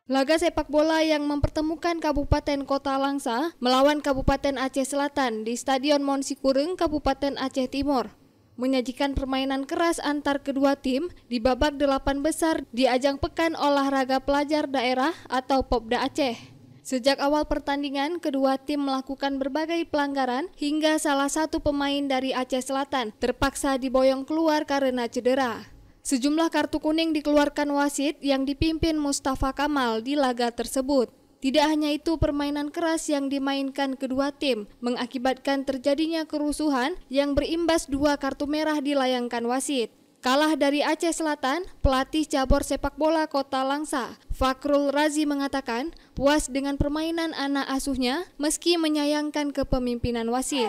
Laga sepak bola yang mempertemukan Kabupaten Kota Langsa melawan Kabupaten Aceh Selatan di Stadion Monsikureng, Kabupaten Aceh Timur menyajikan permainan keras antar kedua tim di babak 8 besar di ajang Pekan Olahraga Pelajar Daerah atau Popda Aceh. Sejak awal pertandingan, kedua tim melakukan berbagai pelanggaran hingga salah satu pemain dari Aceh Selatan terpaksa diboyong keluar karena cedera. Sejumlah kartu kuning dikeluarkan wasit yang dipimpin Mustafa Kamal di laga tersebut. Tidak hanya itu, permainan keras yang dimainkan kedua tim mengakibatkan terjadinya kerusuhan yang berimbas 2 kartu merah dilayangkan wasit. Kalah dari Aceh Selatan, pelatih cabur sepak bola Kota Langsa, Fakrul Razi mengatakan puas dengan permainan anak asuhnya meski menyayangkan kepemimpinan wasit.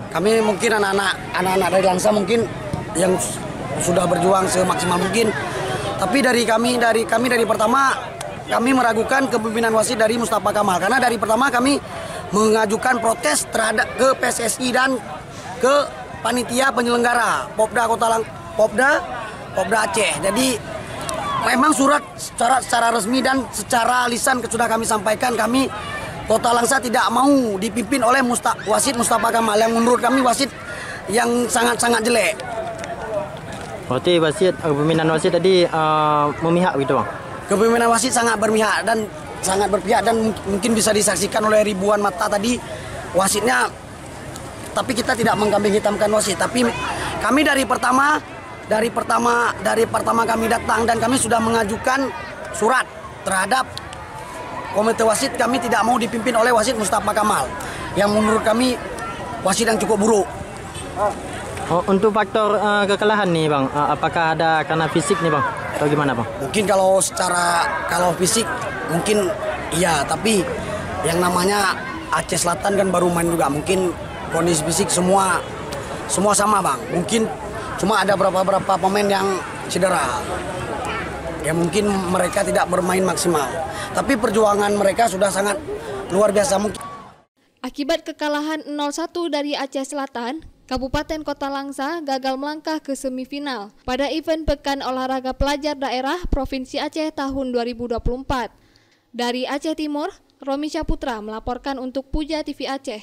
Kami mungkin anak-anak dari Langsa mungkin yang sudah berjuang semaksimal mungkin, tapi dari kami dari pertama kami meragukan kepemimpinan wasit dari Mustafa Kamal karena dari pertama kami mengajukan protes terhadap ke PSSI dan ke panitia penyelenggara Popda Aceh. Jadi memang surat secara resmi dan secara lisan sudah kami sampaikan, kami Kota Langsa tidak mau dipimpin oleh wasit Mustafa Kamal yang menurut kami wasit yang sangat-sangat jelek. Berarti kepemimpinan wasit tadi memihak gitu bang? Kepemimpinan wasit sangat berpihak dan mungkin bisa disaksikan oleh ribuan mata tadi wasitnya. Tapi kita tidak mengkambing hitamkan wasit. Tapi kami dari pertama kami datang dan kami sudah mengajukan surat terhadap komite wasit. Kami tidak mau dipimpin oleh wasit Mustafa Kamal yang menurut kami wasit yang cukup buruk. Oh, untuk faktor kekalahan nih bang, apakah ada karena fisik nih bang, atau gimana bang? Mungkin kalau fisik mungkin iya, tapi yang namanya Aceh Selatan kan baru main juga, mungkin kondisi fisik semua sama bang. Mungkin cuma ada beberapa pemain yang cedera, ya mungkin mereka tidak bermain maksimal. Tapi perjuangan mereka sudah sangat luar biasa mungkin. Akibat kekalahan 0-1 dari Aceh Selatan, Kabupaten Kota Langsa gagal melangkah ke semifinal pada event Pekan Olahraga Pelajar Daerah Provinsi Aceh tahun 2024. Dari Aceh Timur, Romi Syaputra melaporkan untuk Puja TV Aceh.